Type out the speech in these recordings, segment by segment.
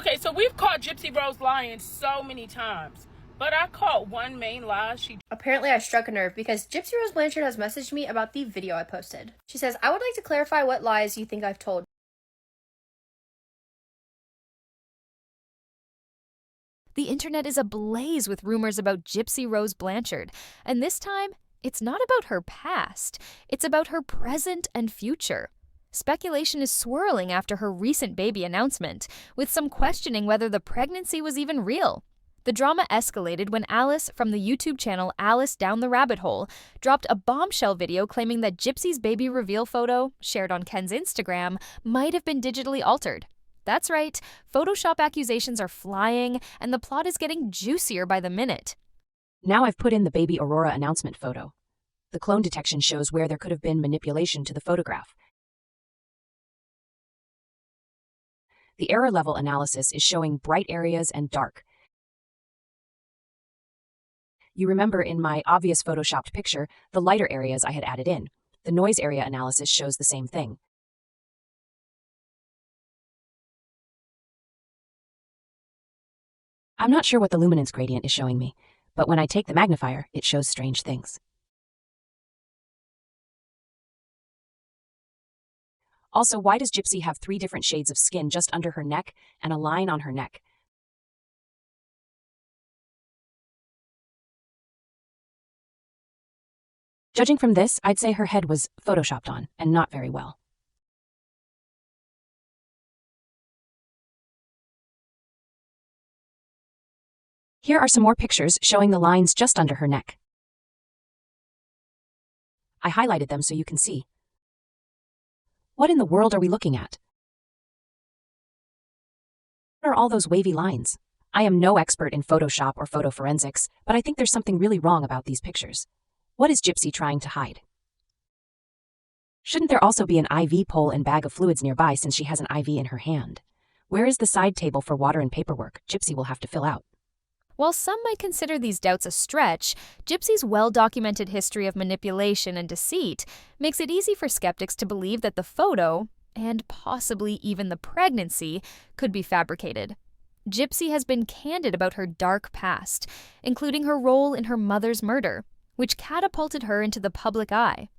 Okay, so we've caught Gypsy Rose lying so many times, but I caught one main lie. Apparently I struck a nerve because Gypsy Rose Blanchard has messaged me about the video I posted. She says, I would like to clarify what lies you think I've told. The internet is ablaze with rumors about Gypsy Rose Blanchard, and this time, it's not about her past, it's about her present and future. Speculation is swirling after her recent baby announcement, with some questioning whether the pregnancy was even real. The drama escalated when Alice from the YouTube channel Alice Down the Rabbit Hole dropped a bombshell video claiming that Gypsy's baby reveal photo, shared on Ken's Instagram, might have been digitally altered. That's right, Photoshop accusations are flying, and the plot is getting juicier by the minute. Now I've put in the baby Aurora announcement photo. The clone detection shows where there could have been manipulation to the photograph. The error level analysis is showing bright areas and dark. You remember in my obvious photoshopped picture, the lighter areas I had added in. The noise area analysis shows the same thing. I'm not sure what the luminance gradient is showing me, but when I take the magnifier, it shows strange things. Also, why does Gypsy have 3 different shades of skin just under her neck and a line on her neck? Judging from this, I'd say her head was photoshopped on, and not very well. Here are some more pictures showing the lines just under her neck. I highlighted them so you can see. What in the world are we looking at? What are all those wavy lines? I am no expert in Photoshop or photo forensics, but I think there's something really wrong about these pictures. What is Gypsy trying to hide? Shouldn't there also be an IV pole and bag of fluids nearby since she has an IV in her hand? Where is the side table for water and paperwork Gypsy will have to fill out? While some might consider these doubts a stretch, Gypsy's well-documented history of manipulation and deceit makes it easy for skeptics to believe that the photo, and possibly even the pregnancy, could be fabricated. Gypsy has been candid about her dark past, including her role in her mother's murder, which catapulted her into the public eye.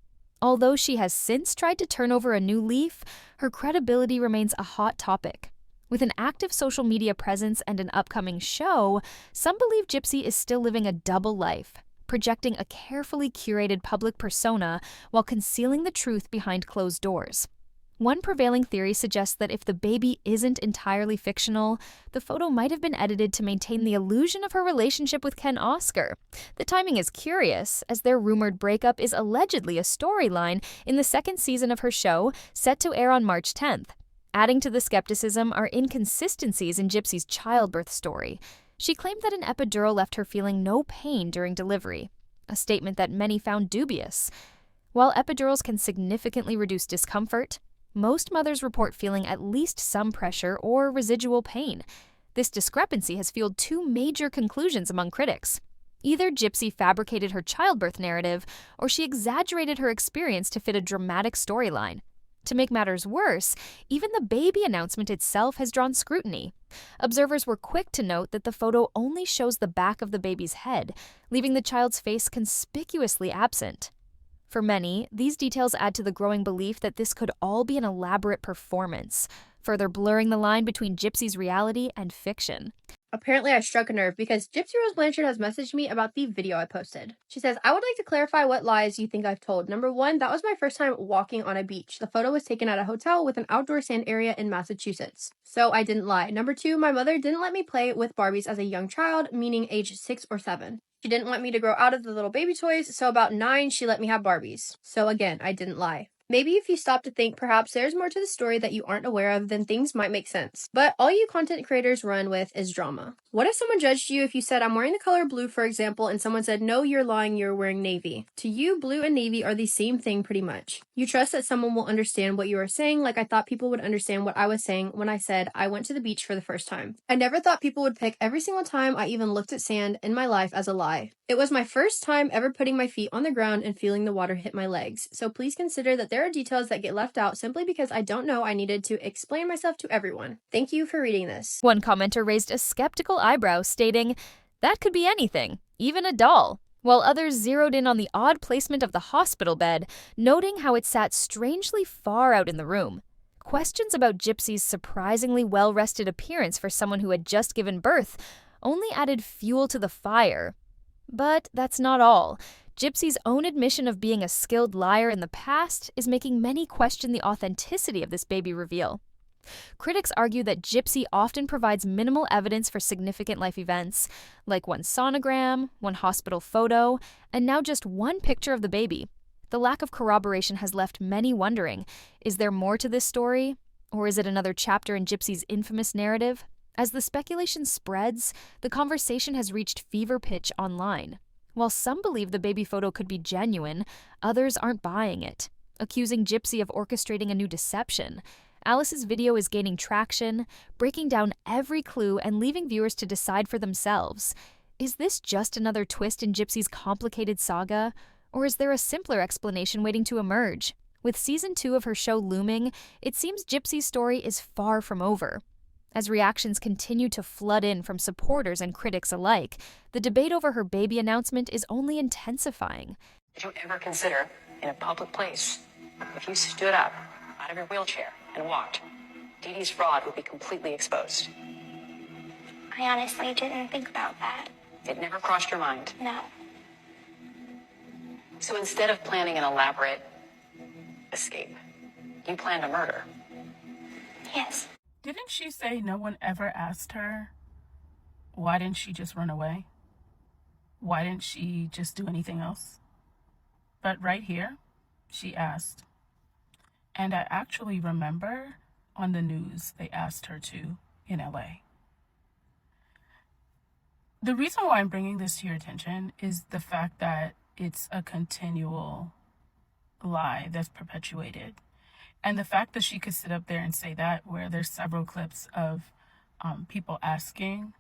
Although she has since tried to turn over a new leaf, her credibility remains a hot topic. With an active social media presence and an upcoming show, some believe Gypsy is still living a double life, projecting a carefully curated public persona while concealing the truth behind closed doors. One prevailing theory suggests that if the baby isn't entirely fictional, the photo might have been edited to maintain the illusion of her relationship with Ken Oscar. The timing is curious, as their rumored breakup is allegedly a storyline in the 2nd season of her show, set to air on March 10th. Adding to the skepticism are inconsistencies in Gypsy's childbirth story. She claimed that an epidural left her feeling no pain during delivery, a statement that many found dubious. While epidurals can significantly reduce discomfort, most mothers report feeling at least some pressure or residual pain. This discrepancy has fueled 2 major conclusions among critics. Either Gypsy fabricated her childbirth narrative, or she exaggerated her experience to fit a dramatic storyline. To make matters worse, even the baby announcement itself has drawn scrutiny. Observers were quick to note that the photo only shows the back of the baby's head, leaving the child's face conspicuously absent. For many, these details add to the growing belief that this could all be an elaborate performance, further blurring the line between Gypsy's reality and fiction. Apparently I struck a nerve because Gypsy Rose Blanchard has messaged me about the video I posted. She says, I would like to clarify what lies you think I've told. Number 1, that was my first time walking on a beach. The photo was taken at a hotel with an outdoor sand area in Massachusetts. So I didn't lie. Number 2, my mother didn't let me play with Barbies as a young child, meaning age 6 or 7. She didn't want me to grow out of the little baby toys, so about 9, she let me have Barbies. So again, I didn't lie. Maybe if you stop to think, perhaps there's more to the story that you aren't aware of, then things might make sense. But all you content creators run with is drama. What if someone judged you if you said, I'm wearing the color blue, for example, and someone said, no, you're lying, you're wearing navy? To you, blue and navy are the same thing pretty much. You trust that someone will understand what you are saying, like I thought people would understand what I was saying when I said I went to the beach for the first time. I never thought people would pick every single time I even looked at sand in my life as a lie. It was my first time ever putting my feet on the ground and feeling the water hit my legs, so please consider that there there are details that get left out simply because I don't know I needed to explain myself to everyone. Thank you for reading this. One commenter raised a skeptical eyebrow, stating, "That could be anything, even a doll," while others zeroed in on the odd placement of the hospital bed, noting how it sat strangely far out in the room. Questions about Gypsy's surprisingly well-rested appearance for someone who had just given birth only added fuel to the fire. But that's not all. Gypsy's own admission of being a skilled liar in the past is making many question the authenticity of this baby reveal. Critics argue that Gypsy often provides minimal evidence for significant life events, like one sonogram, one hospital photo, and now just one picture of the baby. The lack of corroboration has left many wondering, is there more to this story? Or is it another chapter in Gypsy's infamous narrative? As the speculation spreads, the conversation has reached fever pitch online. While some believe the baby photo could be genuine, others aren't buying it, accusing Gypsy of orchestrating a new deception. Alice's video is gaining traction, breaking down every clue and leaving viewers to decide for themselves. Is this just another twist in Gypsy's complicated saga? Or is there a simpler explanation waiting to emerge? With Season 2 of her show looming, it seems Gypsy's story is far from over. As reactions continue to flood in from supporters and critics alike, the debate over her baby announcement is only intensifying. Did you ever consider, in a public place, if you stood up out of your wheelchair and walked, Dee Dee's fraud would be completely exposed? I honestly didn't think about that. It never crossed your mind. No. So instead of planning an elaborate escape, you planned a murder. Yes. Didn't she say no one ever asked her, why didn't she just run away? Why didn't she just do anything else? But right here, she asked. And I actually remember on the news they asked her to in LA. The reason why I'm bringing this to your attention is the fact that it's a continual lie that's perpetuated. And the fact that she could sit up there and say that, where there's several clips of people asking,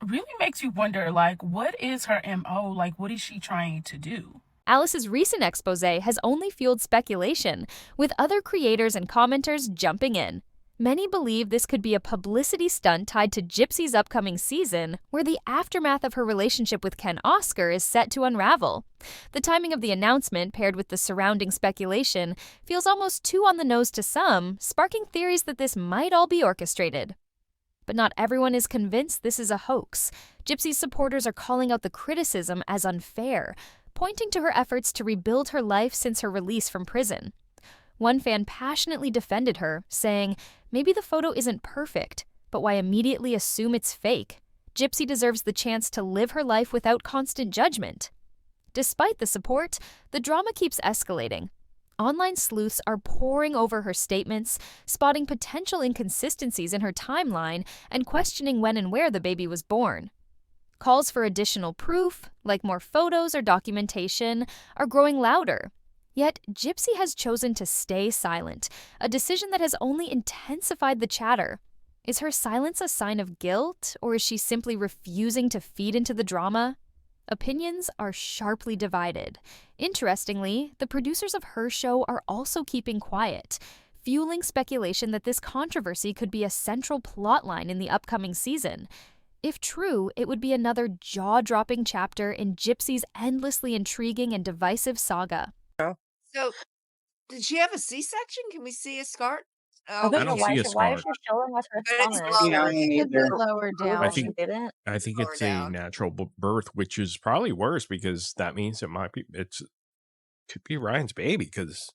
really makes you wonder, like, what is her MO? Like, what is she trying to do? Alice's recent expose has only fueled speculation, with other creators and commenters jumping in. Many believe this could be a publicity stunt tied to Gypsy's upcoming season, where the aftermath of her relationship with Ken Oscar is set to unravel. The timing of the announcement, paired with the surrounding speculation, feels almost too on the nose to some, sparking theories that this might all be orchestrated. But not everyone is convinced this is a hoax. Gypsy's supporters are calling out the criticism as unfair, pointing to her efforts to rebuild her life since her release from prison. One fan passionately defended her, saying, "Maybe the photo isn't perfect, but why immediately assume it's fake? Gypsy deserves the chance to live her life without constant judgment." Despite the support, the drama keeps escalating. Online sleuths are poring over her statements, spotting potential inconsistencies in her timeline and questioning when and where the baby was born. Calls for additional proof, like more photos or documentation, are growing louder. Yet, Gypsy has chosen to stay silent, a decision that has only intensified the chatter. Is her silence a sign of guilt, or is she simply refusing to feed into the drama? Opinions are sharply divided. Interestingly, the producers of her show are also keeping quiet, fueling speculation that this controversy could be a central plotline in the upcoming season. If true, it would be another jaw-dropping chapter in Gypsy's endlessly intriguing and divisive saga. So, did she have a C-section? Can we see a scar? I Oh, don't we know can't. why see a she scar. showing us her But it's scar? lower. Yeah, me It's neither. lower I down. think She didn't. I think Lower it's a down. natural birth, which is probably worse because that means it might be could be Ryan's baby because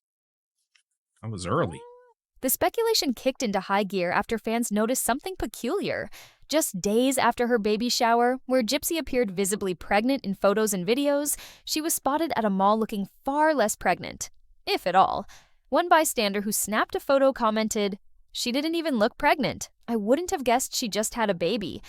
I was early. The speculation kicked into high gear after fans noticed something peculiar. Just days after her baby shower, where Gypsy appeared visibly pregnant in photos and videos, she was spotted at a mall looking far less pregnant, if at all. One bystander who snapped a photo commented, "She didn't even look pregnant. I wouldn't have guessed she just had a baby."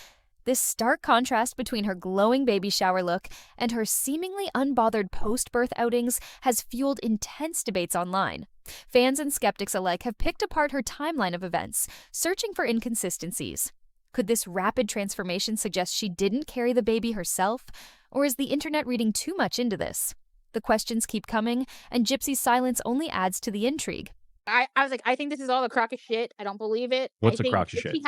This stark contrast between her glowing baby shower look and her seemingly unbothered post-birth outings has fueled intense debates online. Fans and skeptics alike have picked apart her timeline of events, searching for inconsistencies. Could this rapid transformation suggest she didn't carry the baby herself, or is the internet reading too much into this? The questions keep coming, and Gypsy's silence only adds to the intrigue. I was like, I think this is all a crock of shit. I don't believe it. What's I a think crock of that shit?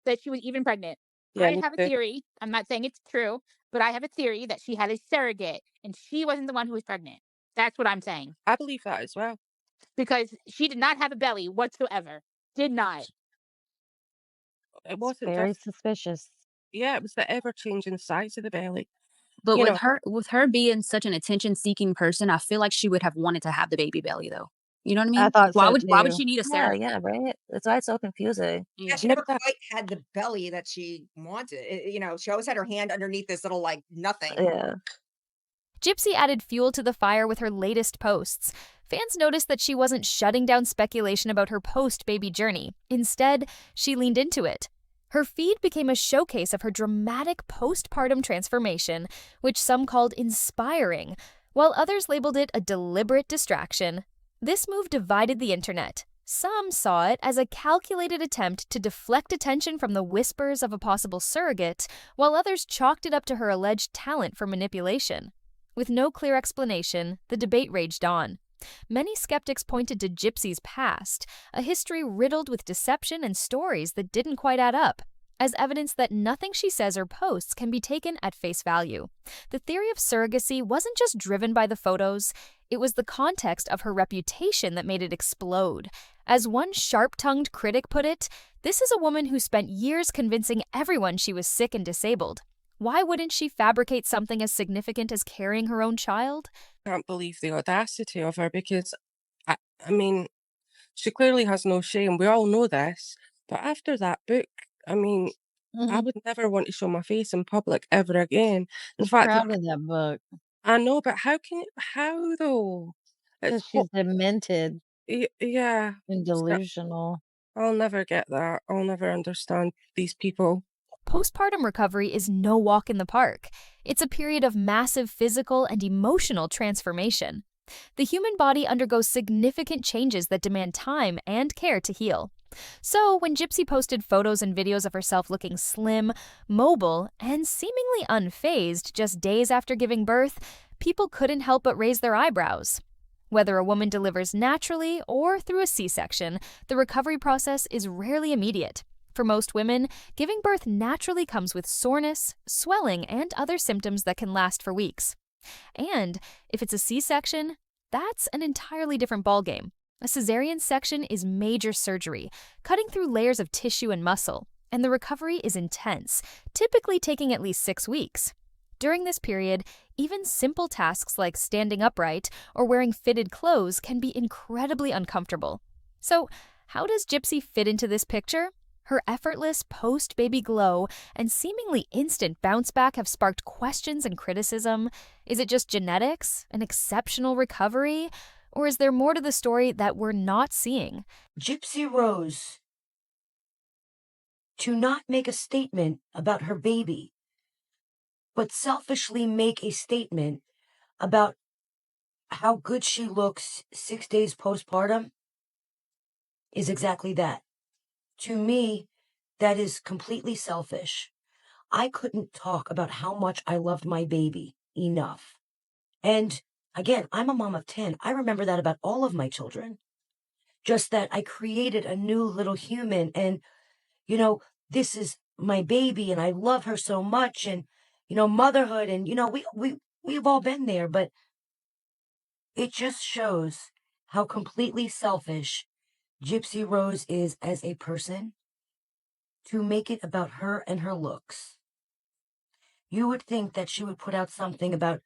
that she was even pregnant. Yeah, I me have a too. theory. I'm not saying it's true, but I have a theory that she had a surrogate and she wasn't the one who was pregnant. That's what I'm saying. I believe that as well. Because she did not have a belly whatsoever. Did not. It wasn't Very just, suspicious. yeah, it was the ever-changing size of the belly. But You with know, her being such an attention-seeking person, I feel like she would have wanted to have the baby belly, though. You know what I I mean? thought so Why would too. she need a Yeah, surrogate? yeah, right? That's why it's so confusing. Yeah, Yeah. she never never that, quite had the belly that she wanted. You know, she always had her hand underneath this little like nothing. Yeah. Gypsy added fuel to the fire with her latest posts. Fans noticed that she wasn't shutting down speculation about her post-baby journey. Instead, she leaned into it. Her feed became a showcase of her dramatic postpartum transformation, which some called inspiring, while others labeled it a deliberate distraction. This move divided the internet. Some saw it as a calculated attempt to deflect attention from the whispers of a possible surrogate, while others chalked it up to her alleged talent for manipulation. With no clear explanation, the debate raged on. Many skeptics pointed to Gypsy's past, a history riddled with deception and stories that didn't quite add up, as evidence that nothing she says or posts can be taken at face value. The theory of surrogacy wasn't just driven by the photos, it was the context of her reputation that made it explode. As one sharp-tongued critic put it, this is a woman who spent years convincing everyone she was sick and disabled. Why wouldn't she fabricate something as significant as carrying her own child? I can't believe the audacity of her because, I mean, she clearly has no shame. We all know this. But after that book, I mean, I would never want to show my face in public ever again. In fact, Proud of that book. I know, but how though? Because It's she's demented yeah. and delusional. I'll never get that. I'll never understand these people. Postpartum recovery is no walk in the park. It's a period of massive physical and emotional transformation. The human body undergoes significant changes that demand time and care to heal. So, when Gypsy posted photos and videos of herself looking slim, mobile, and seemingly unfazed just days after giving birth, people couldn't help but raise their eyebrows. Whether a woman delivers naturally or through a C-section, the recovery process is rarely immediate. For most women, giving birth naturally comes with soreness, swelling, and other symptoms that can last for weeks. And if it's a C-section, that's an entirely different ballgame. A cesarean section is major surgery, cutting through layers of tissue and muscle, and the recovery is intense, typically taking at least 6 weeks. During this period, even simple tasks like standing upright or wearing fitted clothes can be incredibly uncomfortable. So, how does Gypsy fit into this picture? Her effortless post-baby glow and seemingly instant bounce back have sparked questions and criticism. Is it just genetics, an exceptional recovery, or is there more to the story that we're not seeing? Gypsy Rose to not make a statement about her baby, but selfishly make a statement about how good she looks 6 days postpartum is exactly that. To me, that is completely selfish. I couldn't talk about how much I loved my baby enough. And again, I'm a mom of 10. I remember that about all of my children. Just that I created a new little human and, you know, this is my baby and I love her so much and, you know, motherhood and, you know, we've all been there, but it just shows how completely selfish Gypsy Rose is as a person to make it about her and her looks. You would think that she would put out something about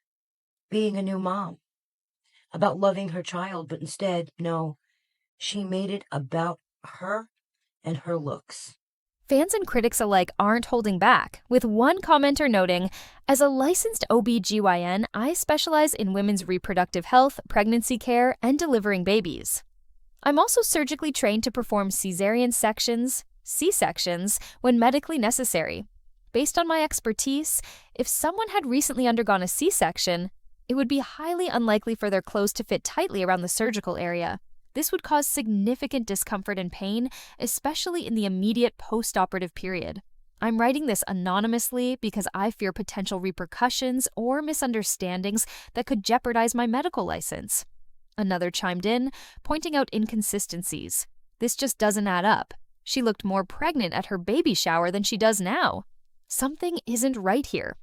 being a new mom, about loving her child, but instead, no, she made it about her and her looks. Fans and critics alike aren't holding back, with one commenter noting, "As a licensed OB/GYN, I specialize in women's reproductive health, pregnancy care, and delivering babies. I'm also surgically trained to perform cesarean sections, C-sections, when medically necessary. Based on my expertise, if someone had recently undergone a C-section, it would be highly unlikely for their clothes to fit tightly around the surgical area. This would cause significant discomfort and pain, especially in the immediate post-operative period. I'm writing this anonymously because I fear potential repercussions or misunderstandings that could jeopardize my medical license. Another chimed in, pointing out inconsistencies. This just doesn't add up. She looked more pregnant at her baby shower than she does now. Something isn't right here.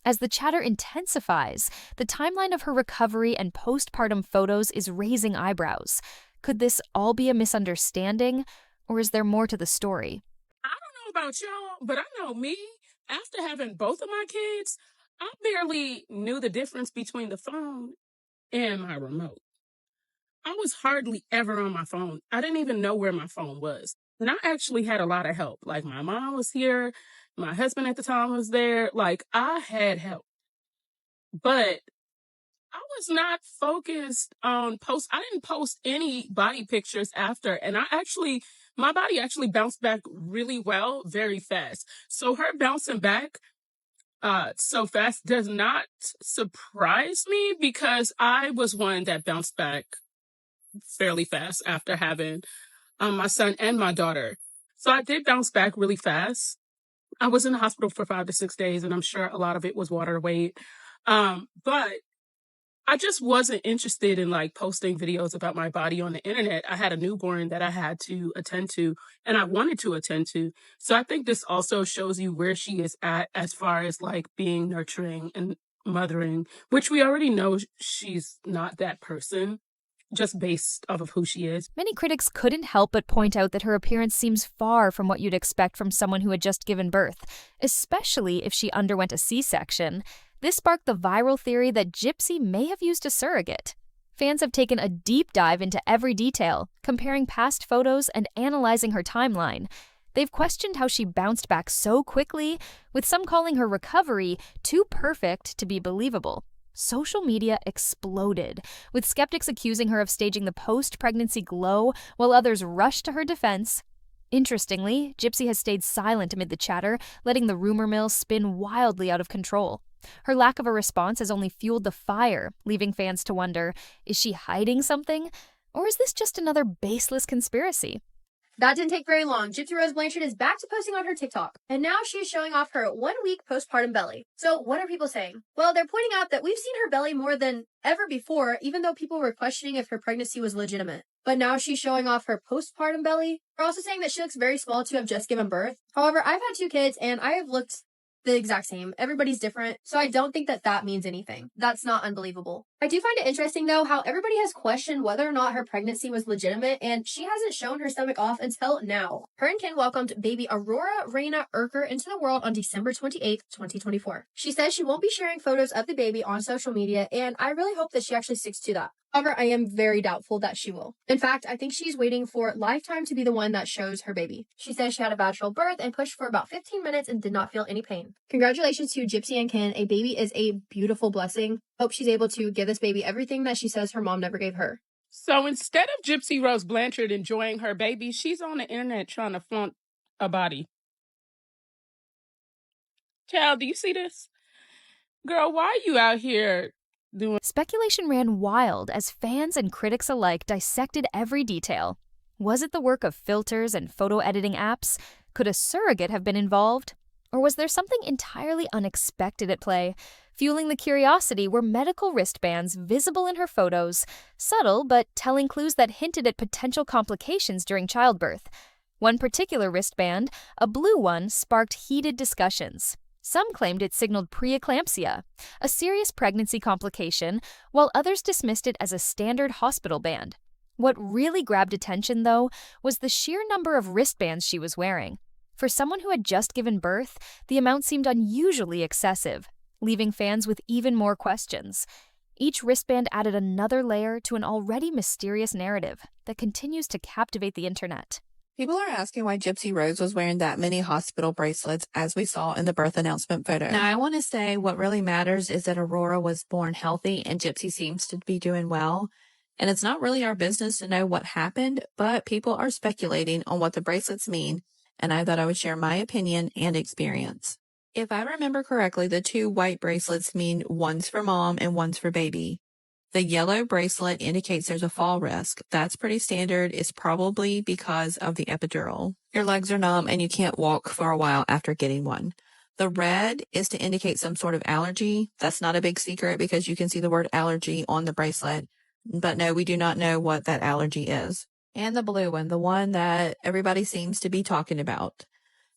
As the chatter intensifies, the timeline of her recovery and postpartum photos is raising eyebrows. Could this all be a misunderstanding, or is there more to the story? I don't know about y'all, but I know me, after having both of my kids, I barely knew the difference between the phone and my remote. I was hardly ever on my phone. I didn't even know where my phone was. And I actually had a lot of help. Like, my mom was here, my husband at the time was there. Like, I had help. But I was not focused on I didn't post any body pictures after. And my body actually bounced back really well, very fast. So her bouncing back so fast does not surprise me, because I was one that bounced back fairly fast after having my son and my daughter. So I did bounce back really fast. I was in the hospital for 5 to 6 days, and I'm sure a lot of it was water weight. But I just wasn't interested in like posting videos about my body on the internet. I had a newborn that I had to attend to, and I wanted to attend to. So I think this also shows you where she is at as far as like being nurturing and mothering, which we already know she's not that person, just based off of who she is. Many critics couldn't help but point out that her appearance seems far from what you'd expect from someone who had just given birth, especially if she underwent a C-section. This sparked the viral theory that Gypsy may have used a surrogate. Fans have taken a deep dive into every detail, comparing past photos and analyzing her timeline. They've questioned how she bounced back so quickly, with some calling her recovery too perfect to be believable. Social media exploded, with skeptics accusing her of staging the post-pregnancy glow, while others rushed to her defense. Interestingly, Gypsy has stayed silent amid the chatter, letting the rumor mill spin wildly out of control. Her lack of a response has only fueled the fire, leaving fans to wonder, is she hiding something? Or is this just another baseless conspiracy? That didn't take very long. Gypsy Rose Blanchard is back to posting on her TikTok, and now she is showing off her 1-week postpartum belly. So what are people saying? Well, they're pointing out that we've seen her belly more than ever before, even though people were questioning if her pregnancy was legitimate. But now she's showing off her postpartum belly. They're also saying that she looks very small to have just given birth. However, I've had 2 kids, and I have looked the exact same. Everybody's different, so I don't think that means anything. That's not unbelievable. I do find it interesting, though, how everybody has questioned whether or not her pregnancy was legitimate, and she hasn't shown her stomach off until now. Her and Ken welcomed baby Aurora Reina Urker into the world on December 28th, 2024. She says she won't be sharing photos of the baby on social media, and I really hope that she actually sticks to that. However, I am very doubtful that she will. In fact, I think she's waiting for Lifetime to be the one that shows her baby. She says she had a vaginal birth and pushed for about 15 minutes and did not feel any pain. Congratulations to Gypsy and Ken. A baby is a beautiful blessing. Hope she's able to give this baby everything that she says her mom never gave her. So instead of Gypsy Rose Blanchard enjoying her baby, she's on the internet trying to flaunt a body. Child, do you see this? Girl, why are you out here doing... Speculation ran wild as fans and critics alike dissected every detail. Was it the work of filters and photo editing apps? Could a surrogate have been involved? Or was there something entirely unexpected at play? Fueling the curiosity were medical wristbands visible in her photos, subtle but telling clues that hinted at potential complications during childbirth. One particular wristband, a blue one, sparked heated discussions. Some claimed it signaled preeclampsia, a serious pregnancy complication, while others dismissed it as a standard hospital band. What really grabbed attention, though, was the sheer number of wristbands she was wearing. For someone who had just given birth, the amount seemed unusually excessive, leaving fans with even more questions. Each wristband added another layer to an already mysterious narrative that continues to captivate the internet. People are asking why Gypsy Rose was wearing that many hospital bracelets, as we saw in the birth announcement photo. Now, I want to say what really matters is that Aurora was born healthy and Gypsy seems to be doing well. And it's not really our business to know what happened, but people are speculating on what the bracelets mean, and I thought I would share my opinion and experience. If I remember correctly, the 2 white bracelets mean one's for mom and one's for baby. The yellow bracelet indicates there's a fall risk. That's pretty standard. It's probably because of the epidural. Your legs are numb and you can't walk for a while after getting one. The red is to indicate some sort of allergy. That's not a big secret because you can see the word allergy on the bracelet. But no, we do not know what that allergy is. And the blue one, the one that everybody seems to be talking about.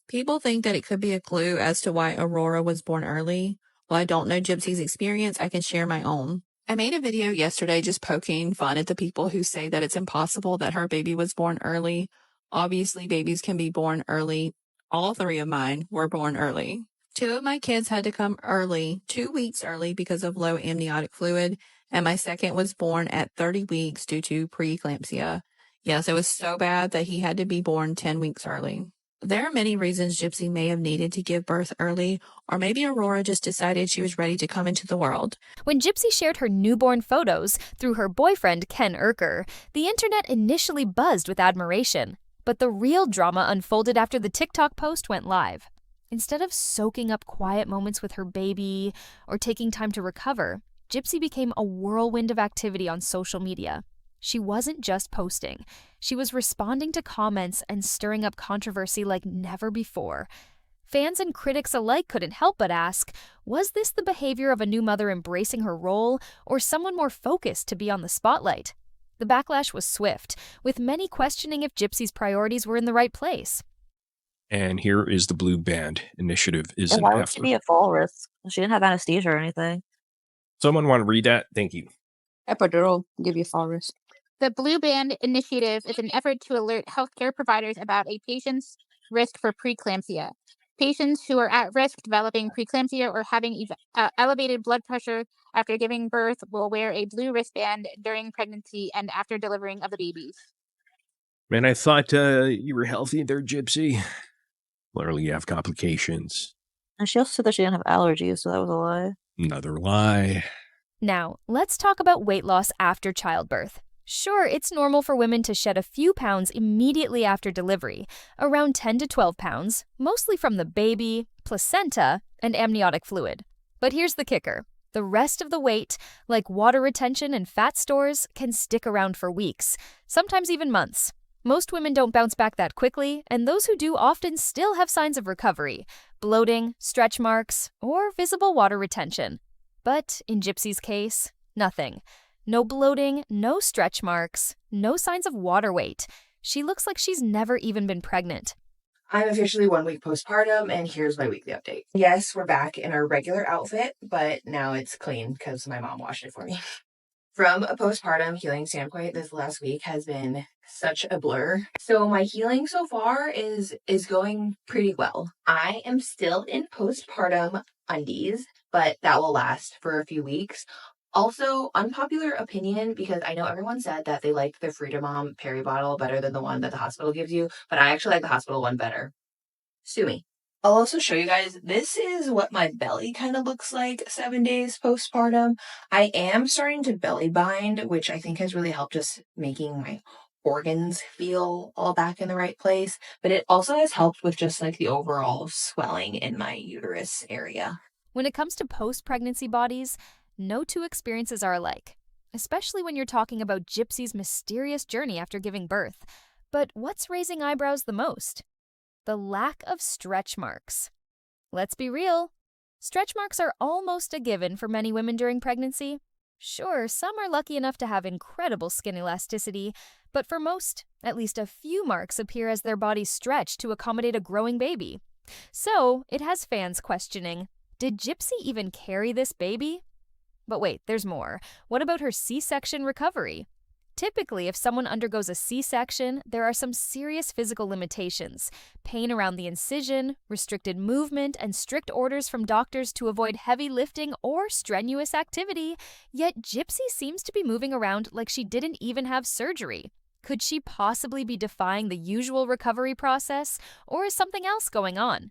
People think that it could be a clue as to why Aurora was born early. While I don't know Gypsy's experience, I can share my own. I made a video yesterday just poking fun at the people who say that it's impossible that her baby was born early. Obviously, babies can be born early. All 3 of mine were born early. 2 of my kids had to come early, 2 weeks early because of low amniotic fluid, and my second was born at 30 weeks due to preeclampsia. Yes, it was so bad that he had to be born 10 weeks early. There are many reasons Gypsy may have needed to give birth early, or maybe Aurora just decided she was ready to come into the world. When Gypsy shared her newborn photos through her boyfriend, Ken Urker, the internet initially buzzed with admiration. But the real drama unfolded after the TikTok post went live. Instead of soaking up quiet moments with her baby or taking time to recover, Gypsy became a whirlwind of activity on social media. She wasn't just posting. She was responding to comments and stirring up controversy like never before. Fans and critics alike couldn't help but ask, was this the behavior of a new mother embracing her role or someone more focused to be on the spotlight? The backlash was swift, with many questioning if Gypsy's priorities were in the right place. And here is the Blue Band Initiative is an Why would she effort. be a fall risk? She didn't have anesthesia or anything. Someone want to read that? Thank you. Epidural give you fall risk. The Blue Band Initiative is an effort to alert healthcare providers about a patient's risk for preeclampsia. Patients who are at risk developing preeclampsia or having elevated blood pressure after giving birth will wear a blue wristband during pregnancy and after delivering of the babies. Man, I thought you were healthy there, Gypsy. Clearly you have complications. And she also said that she didn't have allergies, so that was a lie. Another lie. Now, let's talk about weight loss after childbirth. Sure, it's normal for women to shed a few pounds immediately after delivery, around 10 to 12 pounds, mostly from the baby, placenta, and amniotic fluid. But here's the kicker. The rest of the weight, like water retention and fat stores, can stick around for weeks, sometimes even months. Most women don't bounce back that quickly, and those who do often still have signs of recovery, bloating, stretch marks, or visible water retention. But in Gypsy's case, nothing. No bloating, no stretch marks, no signs of water weight. She looks like she's never even been pregnant. I'm officially 1 week postpartum, and here's my weekly update. Yes, we're back in our regular outfit, but now it's clean because my mom washed it for me. From a postpartum healing standpoint, this last week has been such a blur. So my healing so far is going pretty well. I am still in postpartum undies, but that will last for a few weeks. Also, unpopular opinion, because I know everyone said that they liked the Freedom Mom Perry bottle better than the one that the hospital gives you, but I actually like the hospital one better. Sue me. I'll also show you guys, this is what my belly kind of looks like 7 days postpartum. I am starting to belly bind, which I think has really helped just making my organs feel all back in the right place. But it also has helped with just like the overall swelling in my uterus area. When it comes to post-pregnancy bodies, no two experiences are alike, especially when you're talking about Gypsy's mysterious journey after giving birth. But what's raising eyebrows the most? The lack of stretch marks. Let's be real. Stretch marks are almost a given for many women during pregnancy. Sure, some are lucky enough to have incredible skin elasticity, but for most, at least a few marks appear as their bodies stretch to accommodate a growing baby. So, it has fans questioning, did Gypsy even carry this baby? But wait, there's more. What about her C-section recovery? Typically, if someone undergoes a C-section, there are some serious physical limitations. Pain around the incision, restricted movement, and strict orders from doctors to avoid heavy lifting or strenuous activity. Yet Gypsy seems to be moving around like she didn't even have surgery. Could she possibly be defying the usual recovery process, or is something else going on?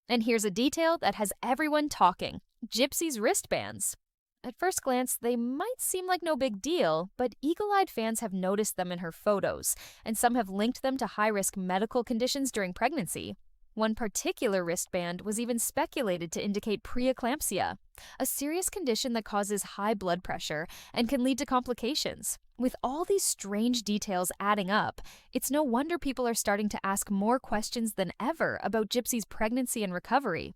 And here's a detail that has everyone talking: Gypsy's wristbands. At first glance, they might seem like no big deal, but eagle-eyed fans have noticed them in her photos, and some have linked them to high-risk medical conditions during pregnancy. One particular wristband was even speculated to indicate preeclampsia, a serious condition that causes high blood pressure and can lead to complications. With all these strange details adding up, it's no wonder people are starting to ask more questions than ever about Gypsy's pregnancy and recovery.